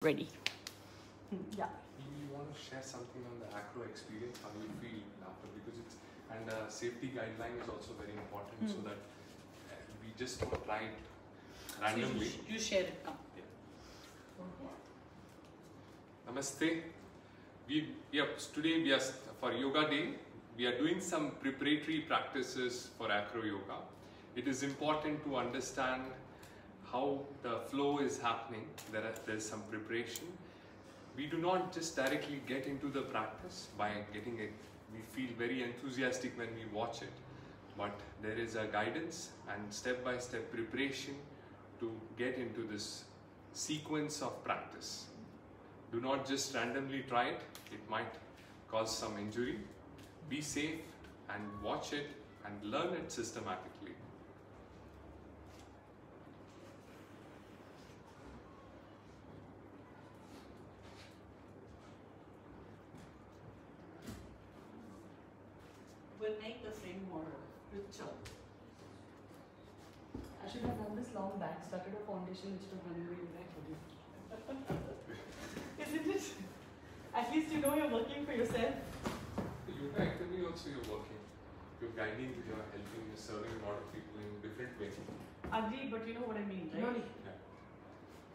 Ready. Yeah. You want to share something on the acro experience, how you feel after, because it's, and safety guideline is also very important, so that we just don't try it randomly. So you share it now. Yeah. Namaste. Today we are for Yoga Day. We are doing some preparatory practices for acro yoga. It is important to understand how the flow is happening. There's some preparation. We do not just directly get into the practice by getting it. We feel very enthusiastic when we watch it, but there is a guidance and step-by-step preparation to get into this sequence of practice. Do not just randomly try it. It might cause some injury. Be safe and watch it and learn it systematically. Will make the frame more richer. I should have done this long back, started a foundation which took 1 minute back for you. Isn't it? At least you know you're working for yourself. Yoga actively also you're working. You're guiding, you're helping, you're serving a lot of people in different ways. Agree, but you know what I mean, right? Loli. Yeah.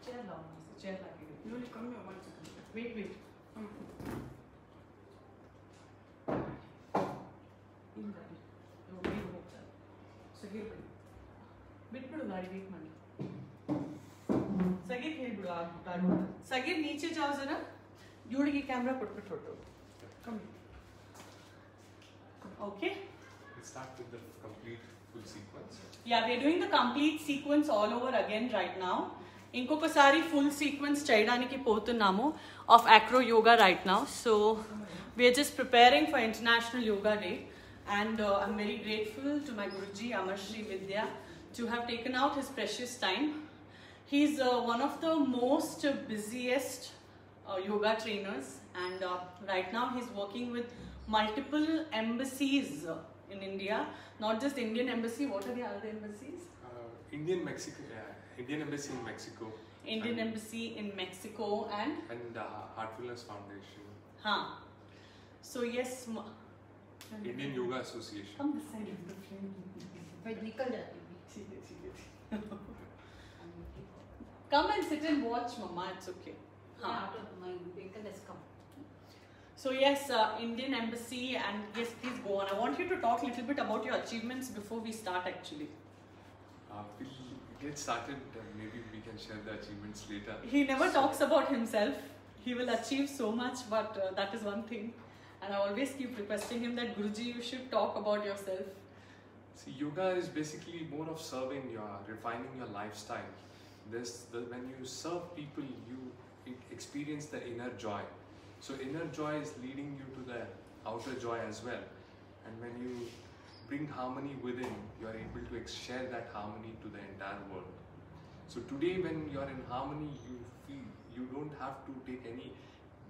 Chair down, chair like it. Loli, come here 1 second. Wait. ಬಿಟ್ಬಿಡು ಗಾಡಿ wait ಮಾಡಿ ಸಗೀರ್ ಹೇಳ್ಬಿಡು ಆಗ್ಬಿಟ್ಟು ಸಗೀರ್ ನೀಚೆ ಜಾओ ಜರಾ ಇವಳಿಗೆ camera ಕೊಟ್ಬಿಟ್ಟು ಹೊರಟು okay Let's start with the complete full sequence. yeah, we are doing the complete sequence all over again right now. ఇంకొకసారి full sequence చేయడానికి పోతున్నాము of acro yoga right now. So we are just preparing for International Yoga Day. And I'm very grateful to my Guruji Amar Shri Vidya to have taken out his precious time. He's one of the most busiest yoga trainers, and right now he's working with multiple embassies in India. Not just Indian embassy, what are the other embassies? Indian Embassy in Mexico. Indian Embassy in Mexico and Heartfulness Foundation. So yes. Indian Yoga Association. Come this side of the frame. Wait, निकल जाती Come and sit and watch, Mama. It's okay. My vehicle has come. So yes, Indian Embassy, and yes, please go on. I want you to talk a little bit about your achievements before we start actually. We'll get started, maybe we can share the achievements later. He never talks about himself. He will achieve so much, but that is one thing. And I always keep requesting him that Guruji, you should talk about yourself. See, yoga is basically more of serving, refining your lifestyle. When you serve people, you experience the inner joy. So inner joy is leading you to the outer joy as well. And when you bring harmony within, you are able to share that harmony to the entire world. So today when you are in harmony, you feel you don't have to take any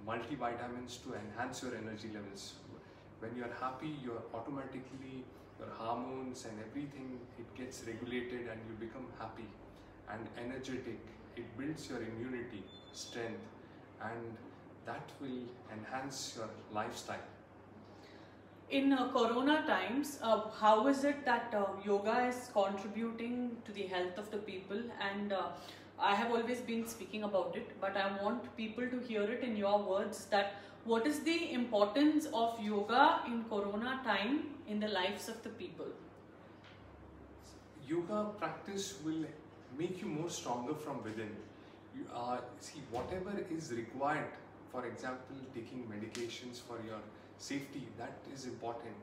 multivitamins to enhance your energy levels. When you are happy, you are automatically, your hormones and everything, it gets regulated and you become happy and energetic. It builds your immunity, strength, and that will enhance your lifestyle. In Corona times, how is it that yoga is contributing to the health of the people? And I have always been speaking about it, but I want people to hear it in your words, that what is the importance of yoga in Corona time in the lives of the people? Yoga practice will make you more stronger from within. See, whatever is required, for example, taking medications for your safety, that is important.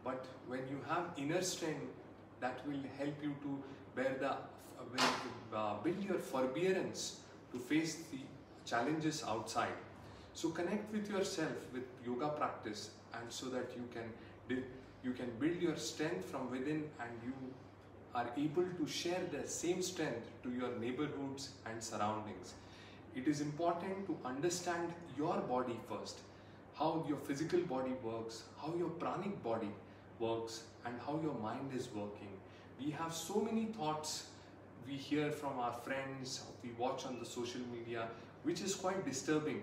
But when you have inner strength, that will help you to build your forbearance to face the challenges outside. So connect with yourself with yoga practice, and so that you can build your strength from within, and you are able to share the same strength to your neighborhoods and surroundings. It is important to understand your body first, how your physical body works, how your pranic body works, and how your mind is working. We have so many thoughts we hear from our friends, we watch on the social media, which is quite disturbing.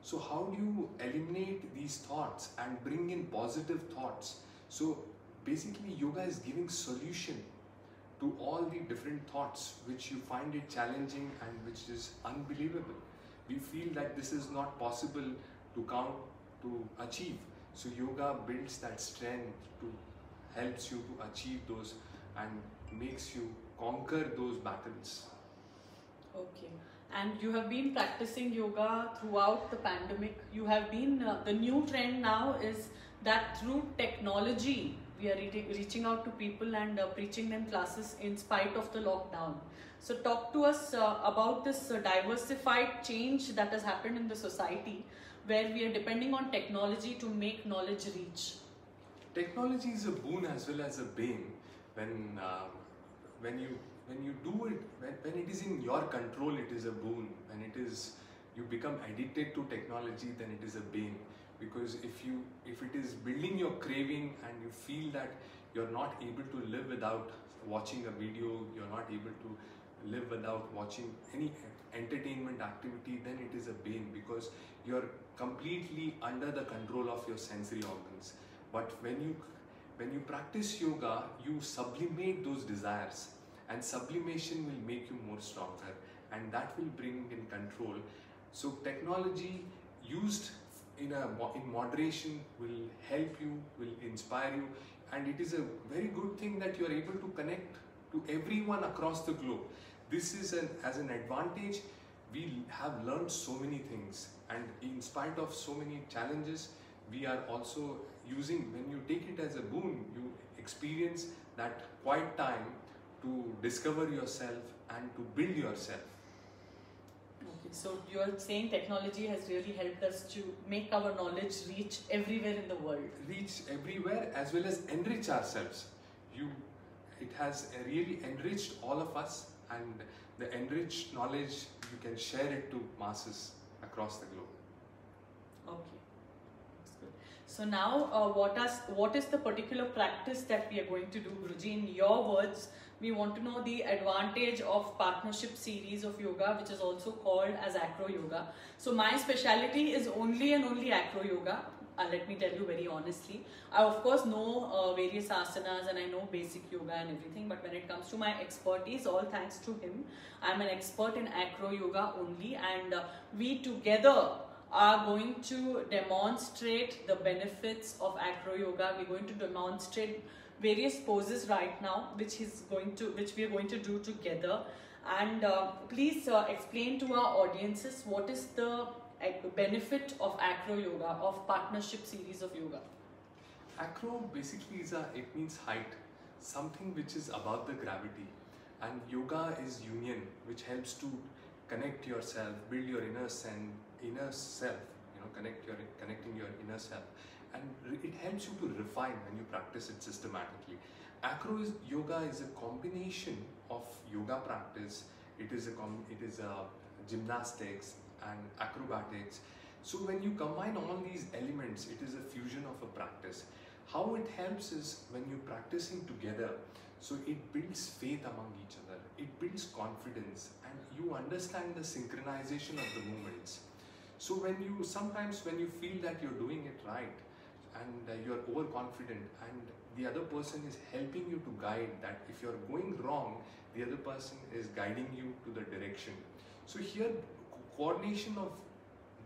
So how do you eliminate these thoughts and bring in positive thoughts? So basically yoga is giving solution to all the different thoughts which you find it challenging and which is unbelievable. We feel that this is not possible to achieve. So yoga builds that strength to helps you to achieve those and makes you conquer those battles. Okay. And you have been practicing yoga throughout the pandemic. You have been, the new trend now is that through technology, we are reaching out to people and preaching them classes in spite of the lockdown. So talk to us about this diversified change that has happened in the society where we are depending on technology to make knowledge reach. Technology is a boon as well as a bane. When you do it, when it is in your control, it is a boon. When you become addicted to technology, then it is a bane. Because if it is building your craving and you feel that you're not able to live without watching a video, you're not able to live without watching any entertainment activity, then it is a bane because you're completely under the control of your sensory organs. But when you practice yoga, you sublimate those desires, and sublimation will make you more stronger, and that will bring in control. So technology used in moderation will help you, will inspire you, and it is a very good thing that you are able to connect to everyone across the globe. This is as an advantage. We have learned so many things, and in spite of so many challenges, we are also using, when you take it as a boon, you experience that quiet time to discover yourself and to build yourself. Okay, so you're saying technology has really helped us to make our knowledge reach everywhere in the world. Reach everywhere as well as enrich ourselves. It has really enriched all of us, and the enriched knowledge you can share it to masses across the globe. Okay, that's good. So now, what is the particular practice that we are going to do, Guruji? In your words, we want to know the advantage of partnership series of yoga, which is also called as acro yoga. So my specialty is only and only acro yoga. Let me tell you very honestly. I of course know various asanas and I know basic yoga and everything, but when it comes to my expertise, all thanks to him, I'm an expert in acro yoga only, and we together are going to demonstrate the benefits of acro yoga. We're going to demonstrate various poses right now, which we are going to do together. And please explain to our audiences what is the benefit of acro yoga, of partnership series of yoga. Acro basically it means height, something which is above the gravity, and yoga is union, which helps to connect yourself, build your inner self, connecting your inner self, and it helps you to refine when you practice it systematically. Acro yoga is a combination of yoga practice. It is a gymnastics and acrobatics. So when you combine all these elements, it is a fusion of a practice. How it helps is when you're practicing together, so it builds faith among each other, it builds confidence, and you understand the synchronization of the movements. So sometimes when you feel that you're doing it right and you're overconfident, and the other person is helping you to guide that if you're going wrong, the other person is guiding you to the direction. So here coordination of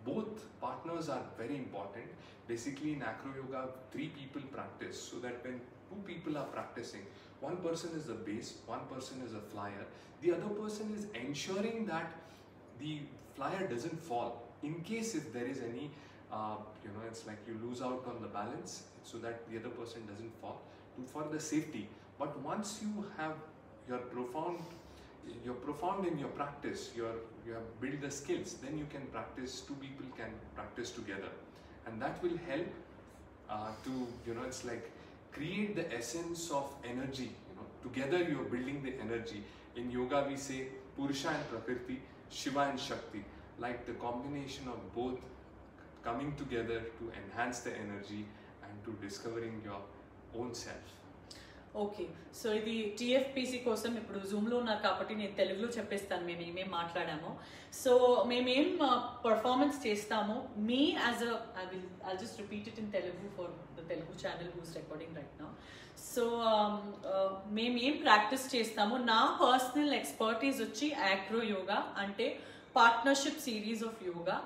both partners are very important. Basically in acro yoga, 3 people practice, so that when 2 people are practicing, one person is the base, one person is a flyer, the other person is ensuring that the flyer doesn't fall. In case if there is any, it's like you lose out on the balance, so that the other person doesn't fall, for the safety. But once you're profound in your practice, you have built the skills, then you can practice, 2 people can practice together, and that will help to it's like create the essence of energy. Together you are building the energy. In yoga we say Purusha and Prakriti, Shiva and Shakti, like the combination of both coming together to enhance the energy and to discovering your own self. Okay, so ఇది TFPC కోసం ఇప్పుడు జూమ్లో ఉన్నారు కాబట్టి నేను తెలుగులో చెప్పేస్తాను మేము ఏమేమి మాట్లాడామో. సో మేమేం పర్ఫార్మెన్స్ చేస్తామో, మీ as I just repeat it in Telugu for the Telugu channel who's recording right now. So మేమేం ప్రాక్టీస్ చేస్తామో, నా పర్సనల్ ఎక్స్పర్టీస్ వచ్చి యాక్రో యోగా, అంటే పార్ట్నర్షిప్ సిరీస్ ఆఫ్ యోగా.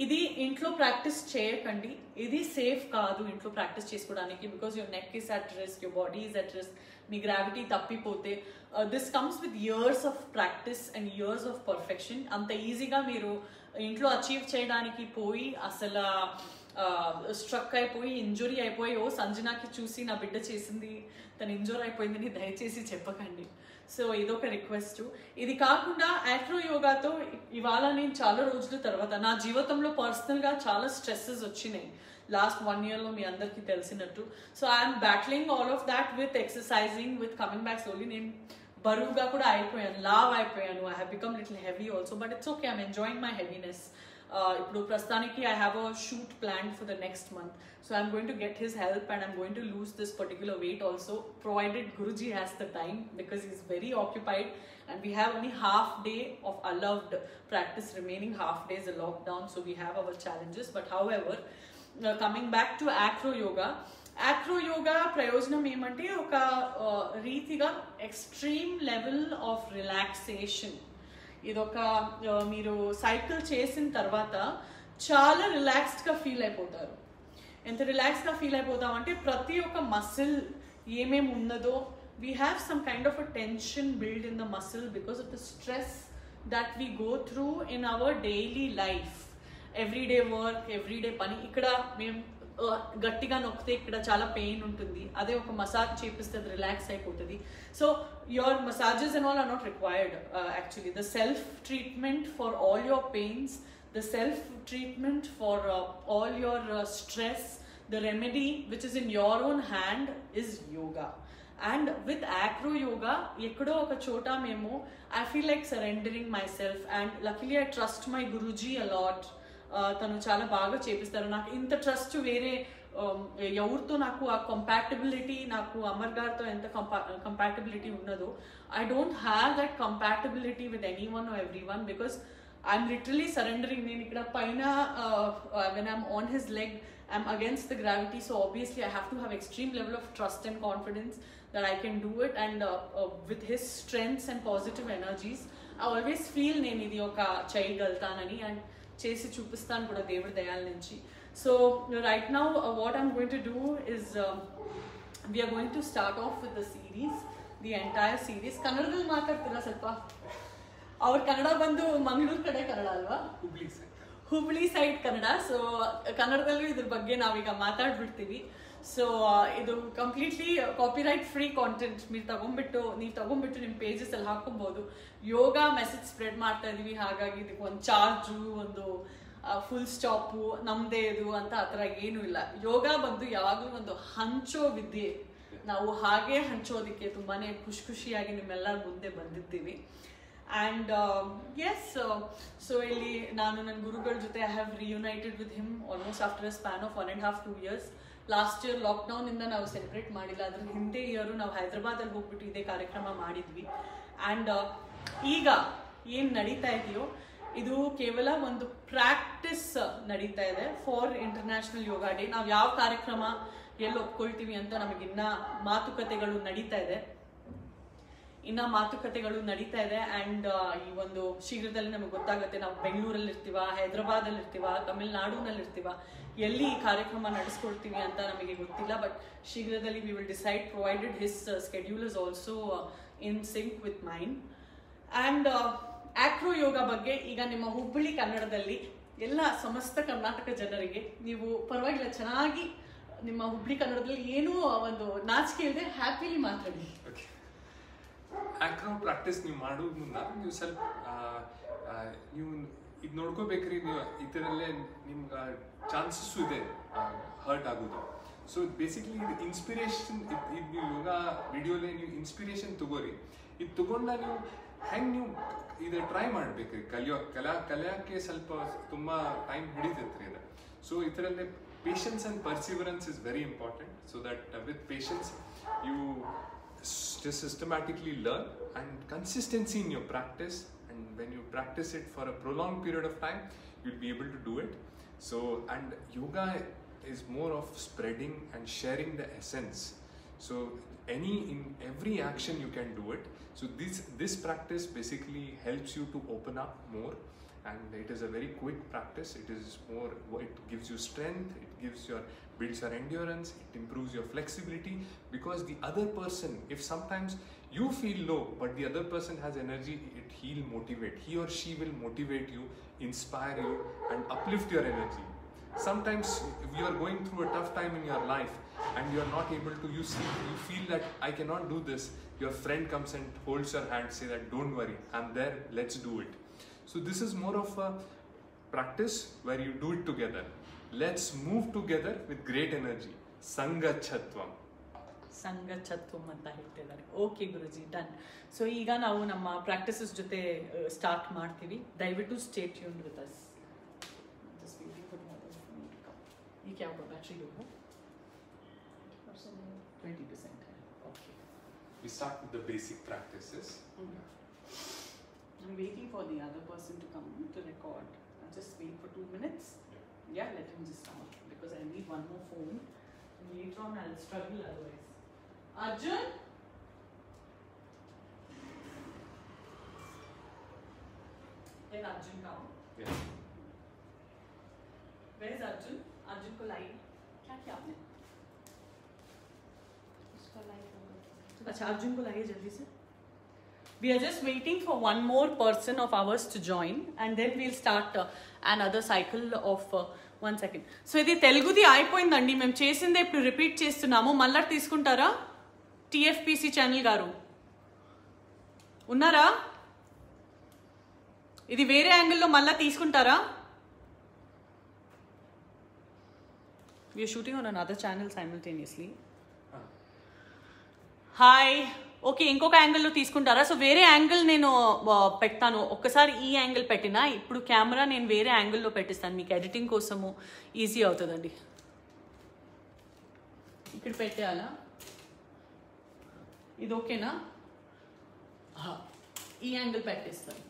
ఇది ఇంట్లో ప్రాక్టీస్ చేయకండి, ఇది సేఫ్ కాదు ఇంట్లో ప్రాక్టీస్ చేసుకోవడానికి. Because your neck is at risk, your body is at risk, మీ గ్రావిటీ తప్పిపోతే. This comes with years of practice and years of perfection. అంత ఈజీగా మీరు ఇంట్లో అచీవ్ చేయడానికి పోయి అసలు స్ట్రక్ అయిపోయి ఇంజురీ అయిపోయి, ఓ సంజనాకి చూసి నా బిడ్డ చేసింది, తను ఇంజూర్ అయిపోయిందని దయచేసి చెప్పకండి. సో ఇదొక రిక్వెస్ట్. ఇది కాకుండా యాక్రో యోగాతో ఇవాళ నేను చాలా రోజుల తర్వాత నా జీవితంలో పర్సనల్గా చాలా స్ట్రెస్సెస్ వచ్చినాయి లాస్ట్ 1 yearలో, మీ అందరికీ తెలిసినట్టు. So I'm battling all of that with exercising, with coming back slowly. నేను బరువుగా కూడా అయిపోయాను, లావ్ అయిపోయాను, I have become little heavy also, but it's okay, I'm enjoying my heaviness. ఇప్పుడు ప్రస్తుతానికి I have a shoot plan for the next month. So I'm going to get his help and I'm going to lose this particular weight also, provided Guruji has the time, because he's very occupied and we have only half day of allowed practice remaining, half day is a lockdown, so we have our challenges. But however, coming back to acro yoga prayojanam emante oka reethiga extreme level of relaxation. ఇదొక మీరు cycle చేసిన తర్వాత చాలా రిలాక్స్డ్గా feel అయిపోతారు. ఎంత రిలాక్స్గా feel అయిపోతామంటే ప్రతి ఒక్క మసిల్ ఏమేమి ఉన్నదో, we have some kind of a tension build in the muscle because of the stress that we go through in our daily life. Everyday work, everyday పని. ఇక్కడ మేము గట్టిగా నొక్కితే ఇక్కడ చాలా పెయిన్ ఉంటుంది, అదే ఒక మసాజ్ చేపిస్తే అది రిలాక్స్ అయిపోతుంది. So your massages and all are not required actually. The self treatment for all your pains, the self-treatment for all your stress, the remedy which is in your own hand is yoga. And with acro yoga, ekkudo oka chota memo, I feel like surrendering myself, and luckily I trust my Guruji a lot. Tanu chaala baga chepistaru. Naaku inta trust vere ఎవరితో నాకు ఆ compatibility, నాకు అమర్ గారితో ఎంత compatibility ఉన్నదో, I don't have that compatibility with anyone or everyone, because I'm literally surrendering. నేను ఇక్కడ పైన when I'm on his leg, I'm against the gravity, so obviously I have to have extreme level of trust and confidence that I can do it, and with his strengths and positive energies I always feel నేను ఇది ఒక చేయగలుగుతానని, and చేసి చూపిస్తాను కూడా దేవుడి దయాల నుంచి. So right now what I'm going to do is we are going to start off with the series, the entire series. ಕನ್ನಡದಲ್ಲಿ ಮಾತಾಡ್ತೀರಾ ಸ್ವಲ್ಪ? ಅವ್ರ ಕನ್ನಡ ಬಂದು ಮಂಗಳೂರು ಕಡೆ ಕನ್ನಡ ಅಲ್ವಾ, ಹುಬ್ಳಿ ಸೈಡ್ ಕನ್ನಡ. ಸೊ ಕನ್ನಡದಲ್ಲೂ ಇದ್ರ ಬಗ್ಗೆ ನಾವೀಗ ಮಾತಾಡ್ಬಿಡ್ತೀವಿ. ಸೊ ಇದು ಕಂಪ್ಲೀಟ್ಲಿ ಕಾಪಿರೈಟ್ ಫ್ರೀ ಕಾಂಟೆಂಟ್. ನೀವು ತಗೊಂಡ್ಬಿಟ್ಟು ನಿಮ್ಮ ಪೇಜಸ್ ಅಲ್ಲಿ ಹಾಕೊಬಹುದು. ಯೋಗ ಮೆಸೇಜ್ ಸ್ಪ್ರೆಡ್ ಮಾಡ್ತಾ ಇದೀವಿ, ಹಾಗಾಗಿ ಇದಕ್ಕೆ ಒಂದು ಚಾರ್ಜು, ಒಂದು ಫುಲ್ ಸ್ಟಾಪು, ನಮ್ದೇ ಇದು ಅಂತ ಆ ಥರ ಏನೂ ಇಲ್ಲ. ಯೋಗ ಬಂದು ಯಾವಾಗಲೂ ಒಂದು ಹಂಚೋ ವಿದ್ಯೆ. ನಾವು ಹಾಗೆ ಹಂಚೋದಕ್ಕೆ ತುಂಬಾನೇ ಖುಷಿಯಾಗಿ ನಿಮ್ಮೆಲ್ಲರ ಮುಂದೆ ಬಂದಿದ್ದೀವಿ. And yes, so ಇಲ್ಲಿ ನಾನು ನನ್ನ ಗುರುಗಳ ಜೊತೆ I have reunited with him almost after a span of 1.5-2 years. Last year lockdown ಇಂದ ನಾವು ಸೆಲೆಬ್ರೇಟ್ ಮಾಡಿಲ್ಲ, ಅದ್ರ ಹಿಂದೆ ಇಯರು ನಾವು ಹೈದರಾಬಾದಲ್ಲಿ ಹೋಗ್ಬಿಟ್ಟು ಇದೇ ಕಾರ್ಯಕ್ರಮ ಮಾಡಿದ್ವಿ. ಆ್ಯಂಡ್ ಈಗ ಏನು ನಡೀತಾ ಇದೆಯೋ ಇದು ಕೇವಲ ಒಂದು ಪ್ರಾಕ್ಟಿಸ್ ನಡೀತಾ ಇದೆ ಫಾರ್ ಇಂಟರ್ನ್ಯಾಷನಲ್ ಯೋಗ ಡೇ. ನಾವು ಯಾವ ಕಾರ್ಯಕ್ರಮ ಎಲ್ಲಿ ಒಪ್ಕೊಳ್ತೀವಿ ಅಂತ ನಮಗಿನ್ನ ಮಾತುಕತೆಗಳು ನಡೀತಾ ಇದೆ. ಆ್ಯಂಡ್ ಈ ಒಂದು ಶೀಘ್ರದಲ್ಲಿ ನಮಗೆ ಗೊತ್ತಾಗುತ್ತೆ ನಾವು ಬೆಂಗಳೂರಲ್ಲಿ ಇರ್ತೀವ, ಹೈದರಾಬಾದಲ್ಲಿ ಇರ್ತೀವ, ತಮಿಳ್ನಾಡುನಲ್ಲಿ ಇರ್ತೀವ, ಎಲ್ಲಿ ಈ ಕಾರ್ಯಕ್ರಮ ನಡೆಸ್ಕೊಳ್ತೀವಿ ಅಂತ ನಮಗೆ ಗೊತ್ತಿಲ್ಲ. ಬಟ್ ಶೀಘ್ರದಲ್ಲಿ we will decide, provided his schedule is also in sync with mind. And acro yoga ಬಗ್ಗೆ ಈಗ ನಿಮ್ಮ ಹುಬ್ಬಳ್ಳಿ ಕನ್ನಡದಲ್ಲಿ ಎಲ್ಲ ಸಮಸ್ತ ಕರ್ನಾಟಕ ಜನರಿಗೆ ನೀವು ಪರವಾಗಿಲ್ಲ ಚೆನ್ನಾಗಿ ನಿಮ್ಮ ಹುಬ್ಬಳ್ಳಿ ಕನ್ನಡದಲ್ಲಿ ಏನೂ ಒಂದು ನಾಚಿಕೆ ಇಲ್ಲದೆ ಹ್ಯಾಪಿಲಿ ಮಾತಾಡಿ. ಆಕ್ರೋ ಪ್ರಾಕ್ಟೀಸ್ ನೀವು ಮಾಡೋದು ಮುನ್ನ ನೀವು ಸ್ವಲ್ಪ ನೀವು ಇದು ನೋಡ್ಕೋಬೇಕ್ರಿ. ನೀವು ಇದರಲ್ಲೇ ನಿಮ್ಗೆ ಚಾನ್ಸಸ್ಸು ಇದೆ ಹರ್ಟ್ ಆಗೋದು. ಸೊ ಬೇಸಿಕ್ಲಿ ಇದು ಇನ್ಸ್ಪಿರೇಷನ್, ಇದು ನೀವು ಯೋಗ ವಿಡಿಯೋಲೇ ನೀವು ಇನ್ಸ್ಪಿರೇಷನ್ ತಗೋರಿ. ಇದು ತಗೊಂಡ ನೀವು ಹೆಂಗೆ ನೀವು ಇದು ಟ್ರೈ ಮಾಡ್ಬೇಕ್ರಿ. ಕಲಿಯೋಕ್ಕೆ ಸ್ವಲ್ಪ ತುಂಬ ಟೈಮ್ ಹಿಡಿತೈತ್ರಿ ಇದು. ಸೊ ಇದರಲ್ಲೇ patience and perseverance is very important. So that with patience you just systematically learn, and consistency in your practice, and when you practice it for a prolonged period of time, you'll be able to do it. So, and yoga is more of spreading and sharing the essence. So in every action you can do it. So this practice basically helps you to open up more, and it is a very quick practice. It is more, it gives you strength, it builds your endurance, it improves your flexibility, because the other person, if sometimes you feel low but the other person has energy, he'll motivate, he or she will motivate you, inspire you and uplift your energy. Sometimes if you are going through a tough time in your life and you are not able to, you feel that I cannot do this, your friend comes and holds your hand, say that don't worry, I'm there, let's do it. So this is more of a practice where you do it together. Let's move together with great energy. Sangachatvam. ಸಂಗಚತ್ವಂ ಅಂತ ಹೇಳ್ತಿದ್ದಾರೆ. Okay ಗುರುಜಿ, done. So ಈಗ ನಾವು ನಮ್ಮ practices ಜೊತೆ start ಮಾಡ್ತೀವಿ. ದಯವಿಟ್ಟು stay tuned with us. ये क्या होगा, बैटरी लो है 20% है. Okay. We start with the basic practices. I'm waiting for the other person to come to record. I'll just wait for 2 minutes. Yeah, let him just come up because I need one more phone. And later on I'll struggle otherwise. Arjun? Then Arjun come. Yeah. Where is Arjun? Arjun को लाई क्या किया आपने? उसका live होगा. अच्छा, अर्जुन को लाइए जल्दी से. We are just waiting for one more person of ours to join, and then we'll start another cycle of 1 second. So ఇది తెలుగుది అయిపోయిందండి, మేము చేసిందే ఇప్పుడు రిపీట్ చేస్తున్నాము. మళ్ళీ తీసుకుంటారా? TFPC ఛానల్ గారు ఉన్నారా? ఇది వేరే యాంగిల్లో మళ్ళీ తీసుకుంటారా? We are shooting on another channel simultaneously. Hi. Okay, ఇంకొక యాంగిల్లో తీసుకుంటారా? సో వేరే యాంగిల్ నేను పెడతాను. ఒక్కసారి ఈ యాంగిల్ పెట్టినా ఇప్పుడు కెమెరా నేను వేరే యాంగిల్లో పెట్టిస్తాను, మీకు ఎడిటింగ్ కోసము ఈజీ అవుతుందండి. ఇక్కడ పెట్టేయాలా? ఇది ఓకేనా? ఈ యాంగిల్ పెట్టేస్తాను.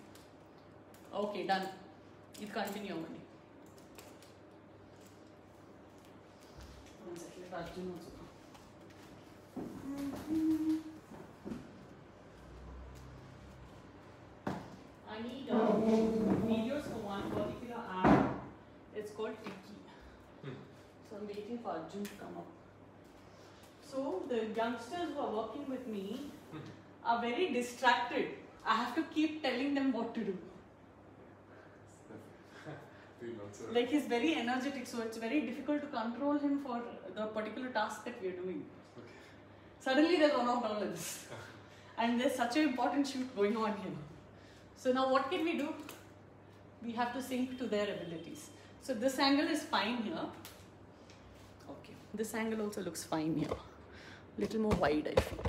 Okay, done. ఇది కంటిన్యూ అవ్వండి. Arjun also. I need videos for one particular app. It's called Tiki. So I'm waiting for Arjun to come up. So the youngsters who are working with me are very distracted. I have to keep telling them what to do. Like he's very energetic, so it's very difficult to control him for the particular task that we are doing. Okay. Suddenly there's one off down like this. And there's such an important shoot going on here. So now what can we do? We have to sync to their abilities. So this angle is fine here. Okay. This angle also looks fine here. Little more wide, I feel.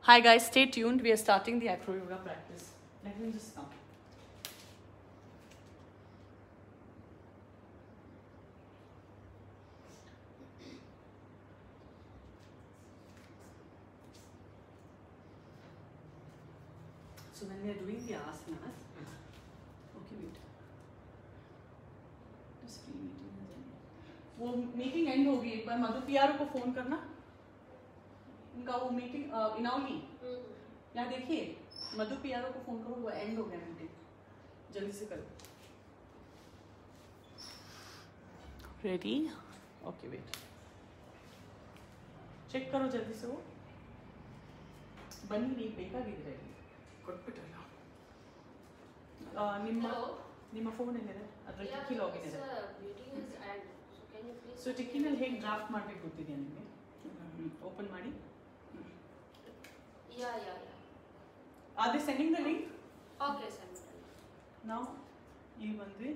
Hi guys, stay tuned. We are starting the acro yoga practice. Let me just come. So when we are doing the asanas, okay, wait. This free meeting has ended. वो meeting and होगी. एक बार मधु पियारो को phone करना. इनका वो meeting इनाउली यहाँ देखिए, मधु पियारो को फोन करो, वो एंड हो गया मीटिंग. जल्दी से करो. रेडी? Okay, wait. चेक करो जल्दी से. वो बनी नहीं, ಬೇಕಾಗಿದ್ರೆ ಕೊಟ್ಬಿಟ್ಟಲ್ಲ. ನಿಮ್ಮ ಫೋನ್ ಏನಿದೆ ಅದ್ರ ಟಿಕ್ಕಿ ಲಾಗಿನ್ ಇದೆ. ಸೊ ಟಿಕ್ಕಿನಲ್ಲಿ ಹೇಗೆ ಡ್ರಾಫ್ಟ್ ಮಾಡಬೇಕು ಗೊತ್ತಿದೆಯಾ ನಿಮಗೆ? ಓಪನ್ ಮಾಡಿ. Are they sending the link? Okay, send. Now ಇಲ್ಲಿ ಬಂದ್ವಿ.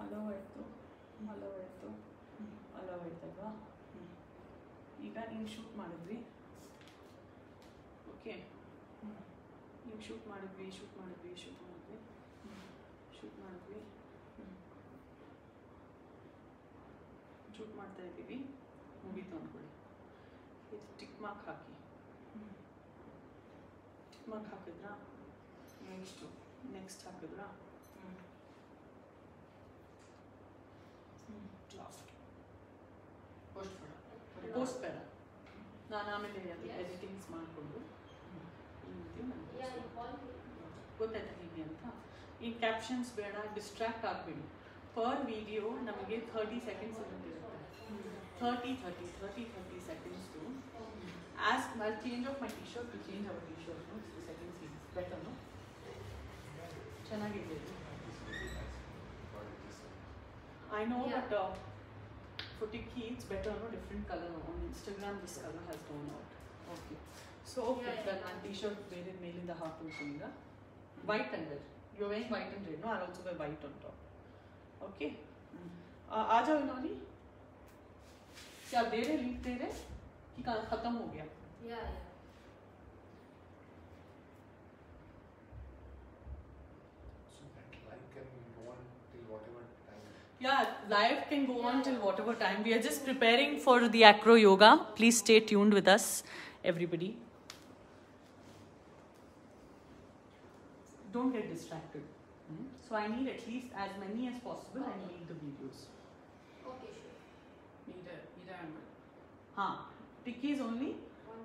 ಅಲೋ ಆಯಿತು, ಆಯ್ತಲ್ವಾ? ಈಗ ನೀವು ಶೂಟ್ ಮಾಡಿದ್ವಿ. ಓಕೆ, ನೀವು ಶೂಟ್ ಮಾಡಿದ್ವಿ. ಶೂಟ್ ಮಾಡ್ತಾ ಇದ್ದೀವಿ, ಮುಗೀತು ಅಂದ್ಕೊಳ್ಳಿ. ಇದು ಟಿಕ್ ಮಾರ್ಕ್ ಹಾಕಿ, ಟಿಕ್ ಮಾರ್ಕ್ ಹಾಕಿದ್ರಾ, ನೆಕ್ಸ್ಟ್ ಹಾಕಿದ್ರಾ, ಲಾಸ್ಟ್ ಪೋಸ್ಟ್ ಬೇಡ, ನಾನು ಆಮೇಲೆ ಎಡಿಟಿಂಗ್ಸ್ ಮಾಡಿಕೊಂಡು ಗೊತ್ತಾಯ್ತಾ ಹೀಗೆ ಅಂತ. ಈ ಕ್ಯಾಪ್ಷನ್ಸ್ ಬೇಡ, ಡಿಸ್ಟ್ರಾಕ್ಟ್ ಆಗಬೇಡಿ. ಪರ್ ವಿಡಿಯೋ ನಮಗೆ 30 ಸೆಕೆಂಡ್ಸ್ ಇರುತ್ತೆ, 30 seconds to as I'll change of my t-shirt, we change our t-shirt, no? The second scene is better, no? ಚೆನ್ನಾಗಿದೆ. I know, Yeah. but for Tikki it's better, no? Different color. On Instagram this color has gone out. Okay. So Yeah. ನನ್ನ t-shirt ಬೇರೆ ಮೇಲಿಂದ ಹಾಕೋತೀಗ white and red. You're wearing white and red, no? I'll also wear white on top. Okay. आ जाओ इन्होंने. क्या दे रहे leak दे रहे कि खत्म हो गया? Yeah. So that live can go on till whatever time. Yeah, live can go on till whatever time. We are just preparing for the acro yoga. Please stay tuned with us, everybody. Don't get distracted. So I need at least as many as possible. I need the videos. Okay, sure. Either angle. हाँ, Tikki is only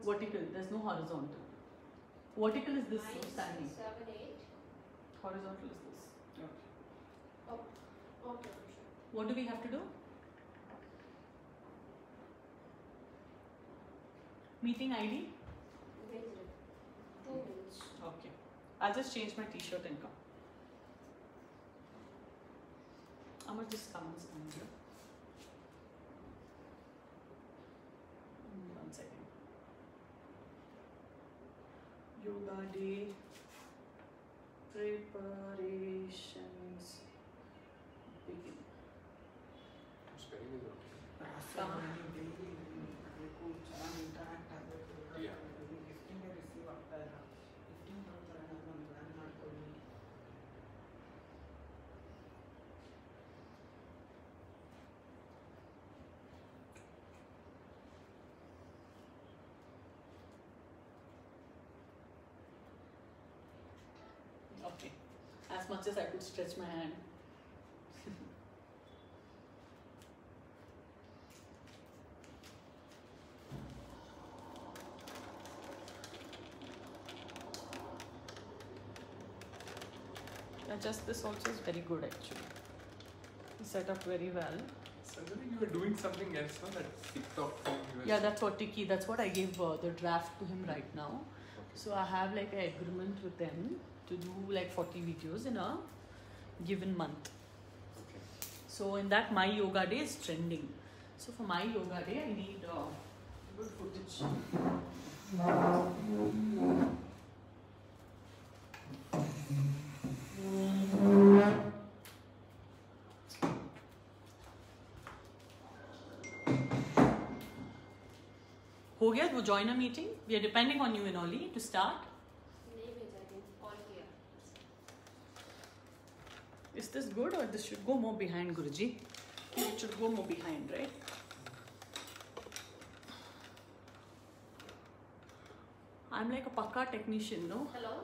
vertical. There's no horizontal. Vertical is this 9, standing. 7, 8. Horizontal is this. Okay. Oh, okay, sure. What do we have to do? Meeting ID? Wait, 2 minutes. Okay. I'll just change my t-shirt and come. I'm gonna just come and stand here. One second. Yoga day preparations begin. Spelling is okay. Yeah. Okay. As much as I could stretch my hand. Just this also is very good actually. Set up very well. Sanjana, you were doing something else, no? That TikTok thing you were. Yeah, that's what Tikki. That's what I gave the draft to him right now. Okay. So I have like an agreement with them to do like 40 videos in a given month. Okay. So in that, my yoga day is trending. So for my yoga day, I need good footage. हो गया वो join a meeting. We are depending on you, Inoli, to start. नहीं भेजा है, call किया. Is this good or this should go more behind, Guruji? It should go more behind, right? I'm like a pakka technician, no? Hello?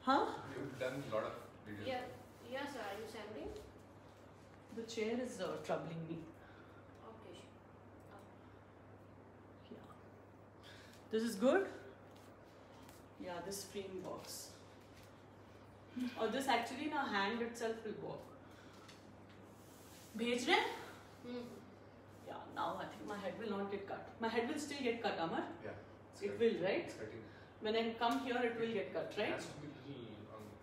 Huh? You've done a lot of videos. Yeah. Yes, sir. Are you sending? The chair is troubling me. Okay, sure. Yeah. This is good? Yeah, this frame works. Or this actually now hand itself will work. Bhej rahe? Yeah, now I think my head will not get cut. My head will still get cut, Amar. Yeah. It will, right? It's cutting. When I come here, it will get cut, It right? has to be little about that.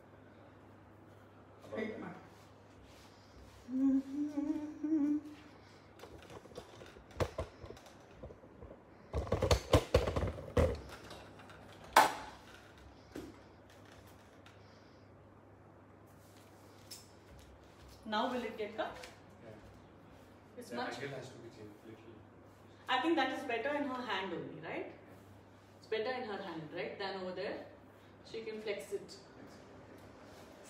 Now will it get cut? Yeah. It's The much. angle has to be changed little. I think that is better in her hand only, right? It's better in her hand, right, than over there. She can flex it.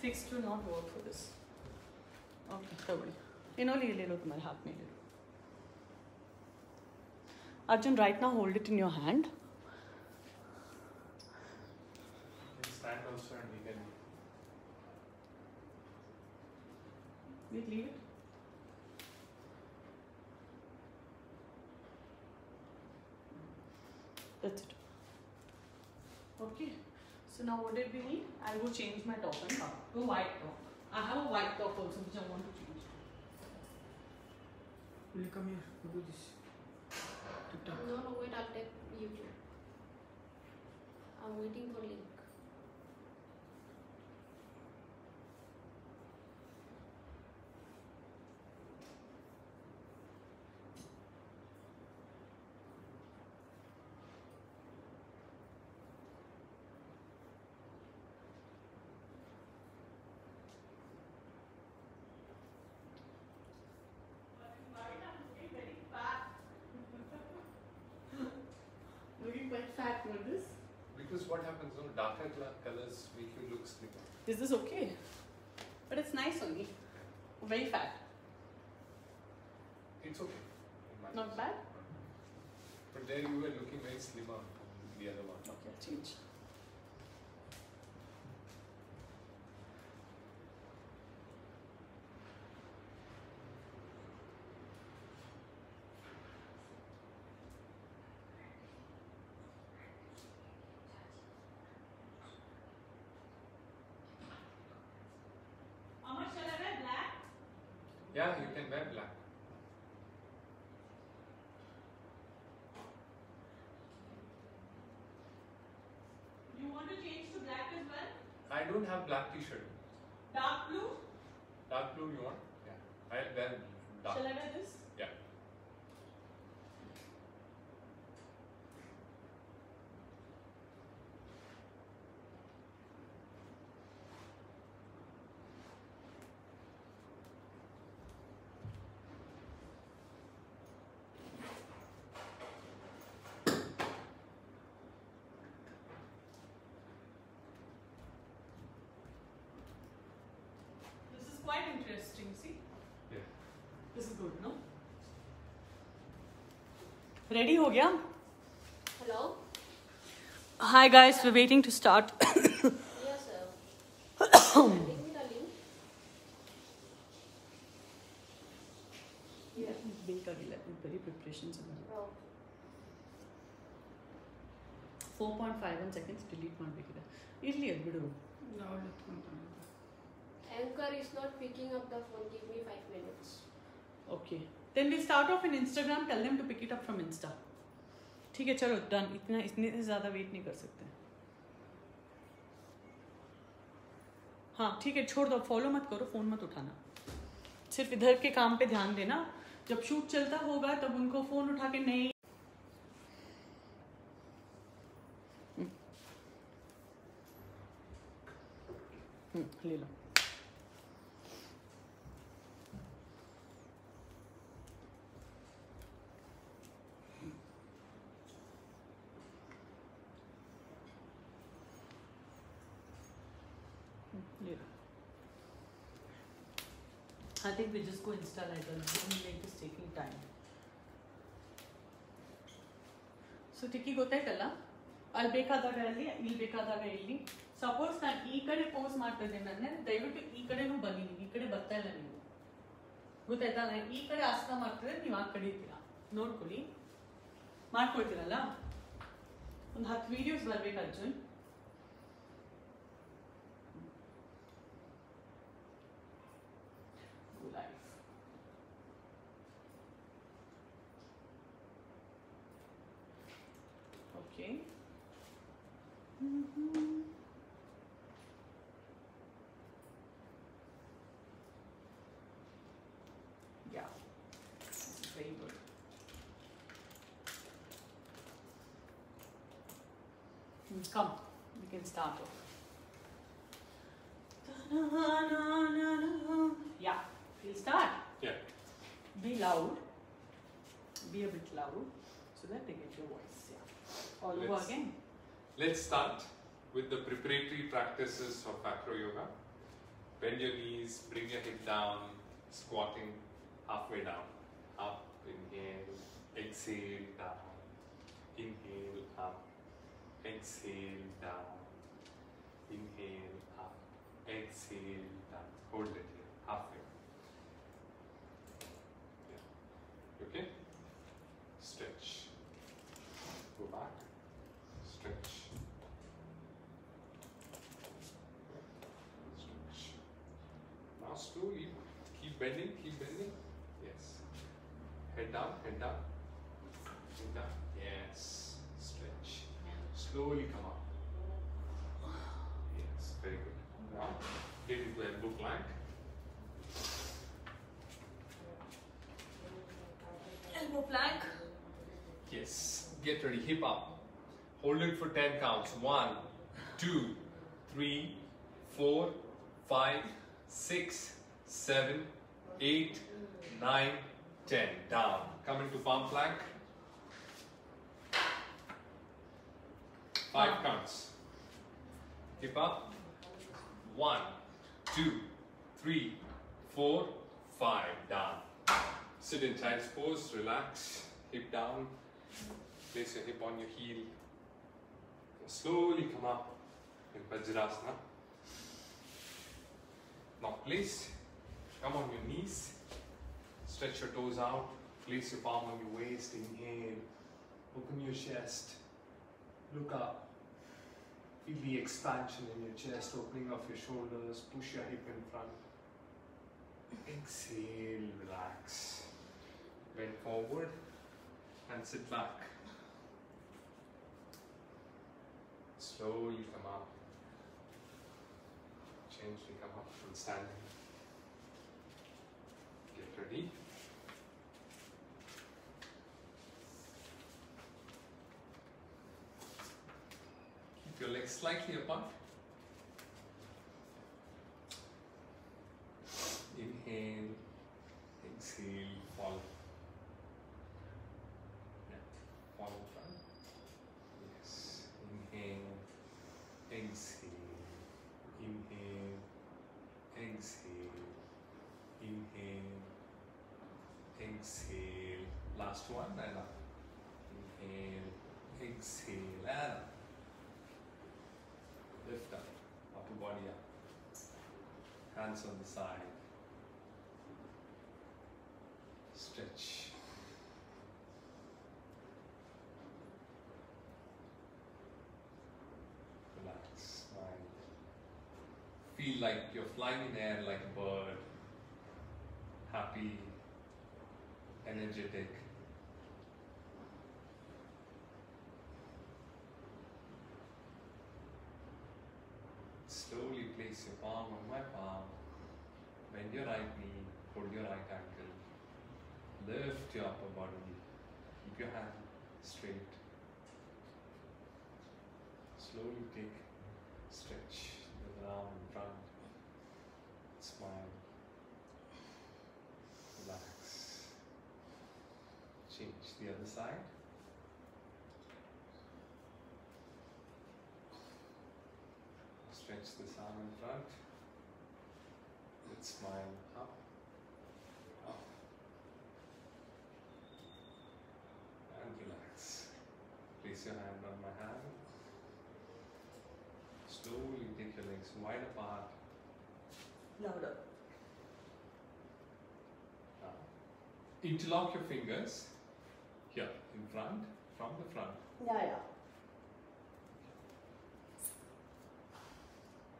Fixed will not work for this. Okay, तबड़ी. इन्होंने ले लो तुम्हारे हाथ में ले लो. Arjun, right now hold it in your hand. You can stand also and we can. Wait, leave it. That's it. Okay. So now what did we need? I'll go change my top and come. Go white top. I have a white top also which I want to change. Will you come here? We'll do this. TikTok. No, wait, I'll take YouTube. I'm waiting for link. Looking quite fat for this. Because what happens, no, darker colors make you look slimmer. Is this okay? But it's nice only. Very fat. It's okay. in my Not case. bad? But there you were looking very slimmer on the other one. Okay, I'll change. How much shall I wear? Black? Yeah, you can wear black. You want to change to black as well? I don't have black t-shirt. Dark blue? Dark blue you want? Yeah. I'll wear dark. Shall I wear this? Yeah. This is quite interesting, see? Yeah. This is good, no? Ready ho gaya? Hello? Hi guys, we're waiting to start. Yes, sir. Bring me the link. Very preparations. Oh. 4.51 seconds delete ಮಾಡಬೇಕಿದೆ ಇರ್ಲಿ ಅದು ಬಿಡು Anchor is not picking up the phone. Give me 5 minutes. Okay, then we'll start off in Instagram. Tell them to pick it up from Insta. ठीक है चलो done इतने ज़्यादा wait नहीं कर सकते हाँ ठीक है छोड़ दो फॉलो मत करो फ़ोन मत उठाना सिर्फ इधर के काम पे ध्यान देना जब शूट चलता होगा तब उनको फ़ोन उठा के नहीं ले लो ले लो I think we just go Insta like that. Like this taking time. So ಟಿಕ್ಕಿ ಗೊತ್ತಾಯ್ತಲ್ಲ ಅಲ್ಲಿ ಬೇಕಾದಾಗ ಅಲ್ಲಿ ಇಲ್ಲಿ ಬೇಕಾದಾಗ ಇಲ್ಲಿ ಸಪೋಸ್ ನಾನು ಈ ಕಡೆ ಪೋಸ್ ಮಾಡ್ತಾ ಇದ್ದೇನೆ ಅಂದ್ರೆ ದಯವಿಟ್ಟು ಈ ಕಡೆನೂ ಬನ್ನಿ ನೀವು ಈ ಕಡೆ ಬರ್ತಾ ಇಲ್ಲ ನೀವು ಗೊತ್ತಾಯ್ತಾ ನಾನು ಈ ಕಡೆ ಆಸನ ಮಾಡ್ತಿದ್ರೆ ನೀವು ಆ ಕಡೆ ಇರ್ತೀರಾ ನೋಡ್ಕೊಳ್ಳಿ ಮಾಡ್ಕೊಳ್ತೀರಲ್ಲ ಒಂದು 10 ವಿಡಿಯೋಸ್ ಬರ್ಬೇಕು Arjun life. Okay. Yeah, this is very good. Come, we can start off. Yeah, we'll start. Yeah. Be loud. Be a bit loud so that they get your voice. Yeah. All over again. Let's start with the preparatory practices of acro yoga. Bend your knees, bring your hip down, squatting halfway down. Up, inhale, exhale, down. Inhale up, exhale down. Inhale up, exhale down. Hold it here, halfway. Yeah. Okay? Stretch. Go back. Stretch. Stretch. Now slowly keep bending, keep bending. Yes. Head down, head down. Head down. Yes. Stretch. Slowly come up. Yes, very good. Now get into elbow plank. Elbow plank. Yes. Get ready. Hip up. Hold it for 10 counts. 1, 2, 3, 4, 5, 6, 7, 8, 9, 10. Down. Come into palm plank. 5 counts. Hip up. 1, 2, 3, 4, 5. Down. Sit in child's pose. Relax. Hip down. Place your hip on your heel. Slowly come up in Vajrasana. Now place, come on your knees. Stretch your toes out. Place your palm on your waist. Inhale. Open your chest. Look up. Feel the expansion in your chest, opening of your shoulders. Push your hip in front. Exhale, relax. Bend forward and sit back. Slowly come up. Gently come up from standing. Get ready. Keep your legs slightly apart. Inhale, exhale, fall. Yeah, fall in front. Yes. Inhale, exhale, inhale, exhale, inhale, exhale. Last one and up. Inhale, exhale, and up. Lift up, upper body up. Hands on the side. Stretch. Relax, mind. Feel like you're flying in air like a bird. Happy, energetic. Slowly place your palm on my palm. Bend your right knee, hold your right ankle. Lift your upper body. Keep your hand straight. Slowly take stretch the arm in front. Smile. Relax. Change the other side. Stretch this arm in front. Let's smile up, up, and relax. Place your hand on my hand. Slowly take your legs wide apart. Louder. Now, interlock your fingers here in front, from the front. Yeah.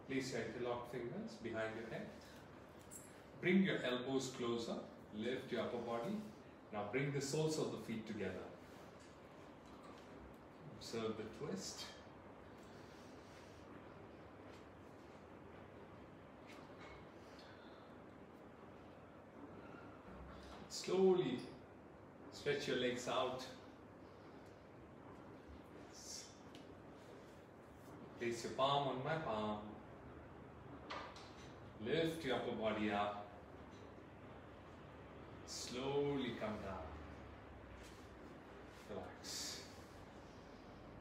Place your interlocked fingers behind your head. Bring your elbows closer. Lift your upper body. Now bring the soles of the feet together. Observe the twist. Slowly stretch your legs out. Place your palm on my palm. Lift your upper body up. Slowly come down. Relax.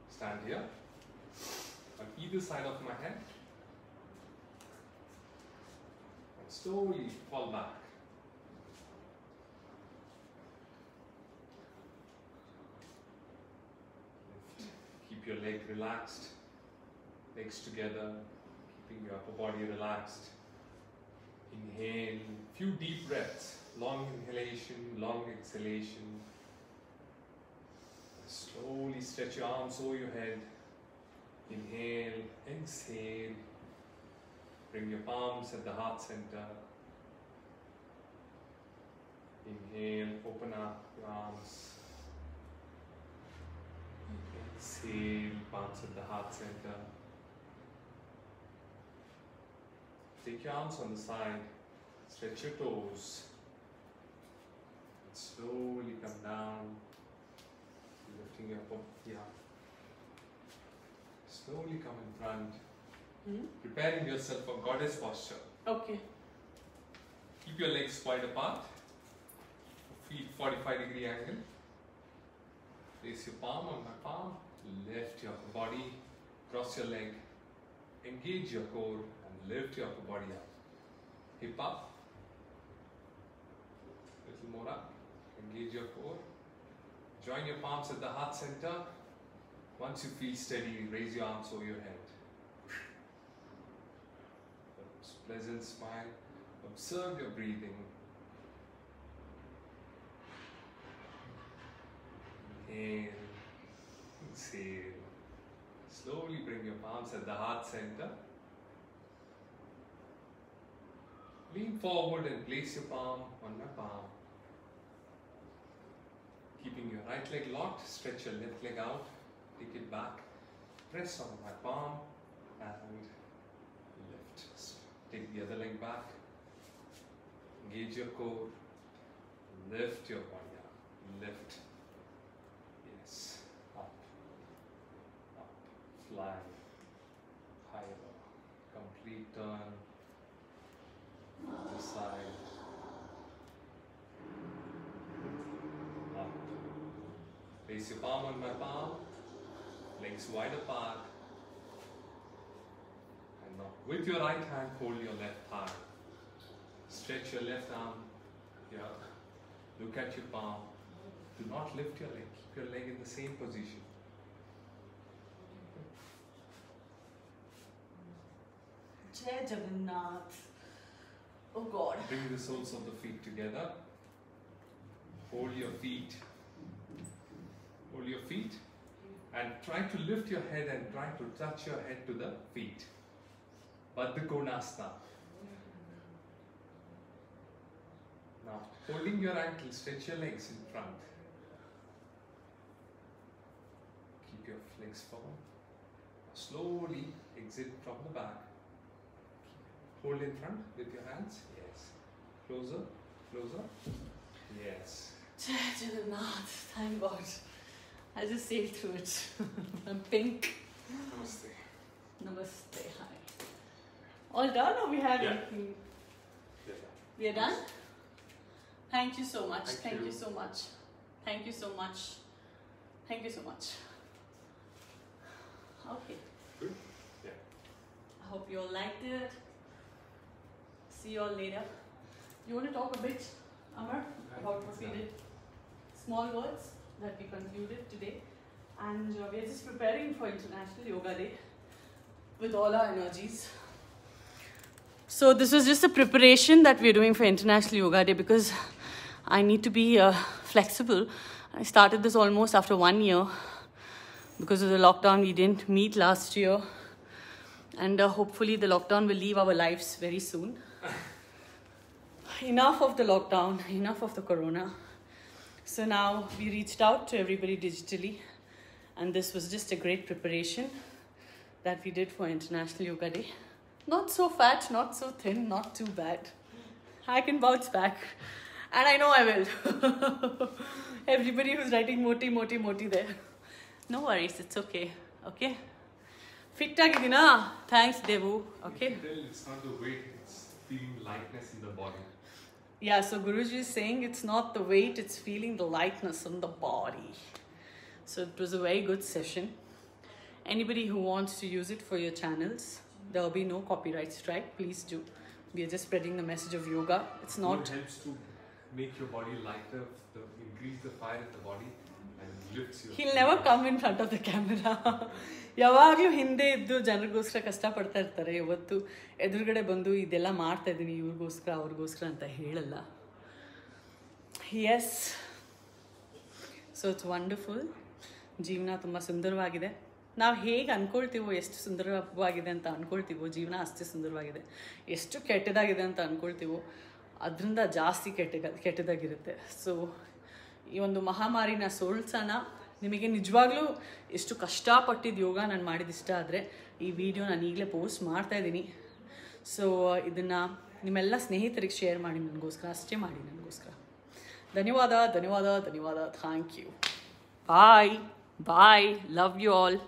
Stand here. On either side of my head. And slowly fall back. leg relaxed, legs together, keeping your upper body relaxed. Inhale, few deep breaths, long inhalation, long exhalation. Slowly stretch your arms over your head. Inhale, exhale. Bring your palms at the heart center. Inhale, open up your arms. Exhale, palms at the heart center. Take your arms on the side, stretch your toes. Slowly come down, lifting your upper, slowly come in front, preparing yourself for goddess posture. Okay. Keep your legs wide apart, feet 45-degree angle. Place your palm on my palm, lift your upper body, cross your leg, engage your core and lift your upper body up. Hip up, little more up, engage your core. Join your palms at the heart center. Once you feel steady, raise your arms over your head. Pleasant smile. Observe your breathing. Inhale, exhale. Slowly bring your palms at the heart center. Lean forward and place your palm on my palm. Keeping your right leg locked, stretch your left leg out, take it back, press on my palm and lift. Take the other leg back, engage your core, lift your body up, lift. Yes, up, up, fly, higher, complete turn, other side, up. Place your palm on my palm, legs wide apart. And now with your right hand, hold your left thigh. Stretch your left arm here. Look at your palm. Do not lift your leg. Keep your leg in the same position. Jai Jagannath. Oh God. Bring the soles of the feet together. Hold your feet. Hold your feet. And try to lift your head and try to touch your head to the feet. Baddha Konasana. Now, holding your ankle, stretch your legs in front. Keep your legs forward. Slowly exit from the back. Hold in front with your hands. Yes. Closer, closer. Yes. Jai Jagannath. Thank God. I just sailed through it. I'm pink. Namaste. Namaste. Hi. All done or we have Yeah. anything? Yeah. We are done? Thank you so much. Thank Thank you. you so much. Thank you so much. Thank you so much. Okay. Good? Yeah. I hope you all liked it. See you all later. You want to talk a bit, Amar, about what we did? Small words that we concluded today. And we're just preparing for International Yoga Day with all our energies. So this was just a preparation that we're doing for International Yoga Day because I need to be flexible. I started this almost after 1 year. Because of the lockdown, we didn't meet last year. And hopefully the lockdown will leave our lives very soon. Enough of the lockdown, enough of the corona. So now we reached out to everybody digitally. And this was just a great preparation that we did for International Yoga Day. Not so fat, not so thin, not too bad. I can bounce back. And I know I will. Everybody who's writing moti, moti, moti there. No worries, it's okay. Okay? Fit tagidina. Thanks, Devu. Okay? You can tell it's not the weight, it's feeling lightness in the body. Yeah, so Guruji is saying it's not the weight, it's feeling the lightness in the body. So it was a very good session. Anybody who wants to use it for your channels, there will be no copyright strike. Please do. We are just spreading the message of yoga. It's not... It helps to make your body lighter, increase the fire in the body, and and lifts you. He'll never come in front of the camera. ಯಾವಾಗಲೂ ಹಿಂದೆ ಇದ್ದು ಜನರಿಗೋಸ್ಕರ ಕಷ್ಟಪಡ್ತಾ ಇರ್ತಾರೆ. ಇವತ್ತು ಎದುರುಗಡೆ ಬಂದು ಇದೆಲ್ಲ ಮಾಡ್ತಾ ಇದ್ದೀನಿ ಇವ್ರಿಗೋಸ್ಕರ ಅವ್ರಿಗೋಸ್ಕರ ಅಂತ ಹೇಳಲ್ಲ. Yes, so it's wonderful. ಜೀವನ ತುಂಬ ಸುಂದರವಾಗಿದೆ. ನಾವು ಹೇಗೆ ಅಂದ್ಕೊಳ್ತೀವೋ, ಎಷ್ಟು ಸುಂದರವಾಗಿದೆ ಅಂತ ಅಂದ್ಕೊಳ್ತೀವೋ, ಜೀವನ ಅಷ್ಟೇ ಸುಂದರವಾಗಿದೆ. ಎಷ್ಟು ಕೆಟ್ಟದಾಗಿದೆ ಅಂತ ಅಂದ್ಕೊಳ್ತೀವೋ ಅದರಿಂದ ಜಾಸ್ತಿ ಕೆಟ್ಟದಾಗಿರುತ್ತೆ. ಸೊ ಈ ಒಂದು ಮಹಾಮಾರಿನ ಸೋಲ್ಸೋಣ. ನಿಮಗೆ ನಿಜವಾಗ್ಲೂ ಎಷ್ಟು ಕಷ್ಟಪಟ್ಟಿದ್ದು ಯೋಗ ನಾನು ಮಾಡಿದ ಇಷ್ಟ ಆದರೆ ಈ ವಿಡಿಯೋ ನಾನು ಈಗಲೇ ಪೋಸ್ಟ್ ಮಾಡ್ತಾಯಿದ್ದೀನಿ. ಸೊ ಇದನ್ನು ನಿಮ್ಮೆಲ್ಲ ಸ್ನೇಹಿತರಿಗೆ ಶೇರ್ ಮಾಡಿ, ನನಗೋಸ್ಕರ ಅಷ್ಟೇ ಮಾಡಿ, ನನಗೋಸ್ಕರ. ಧನ್ಯವಾದ. Thank you. Bye. Love you all.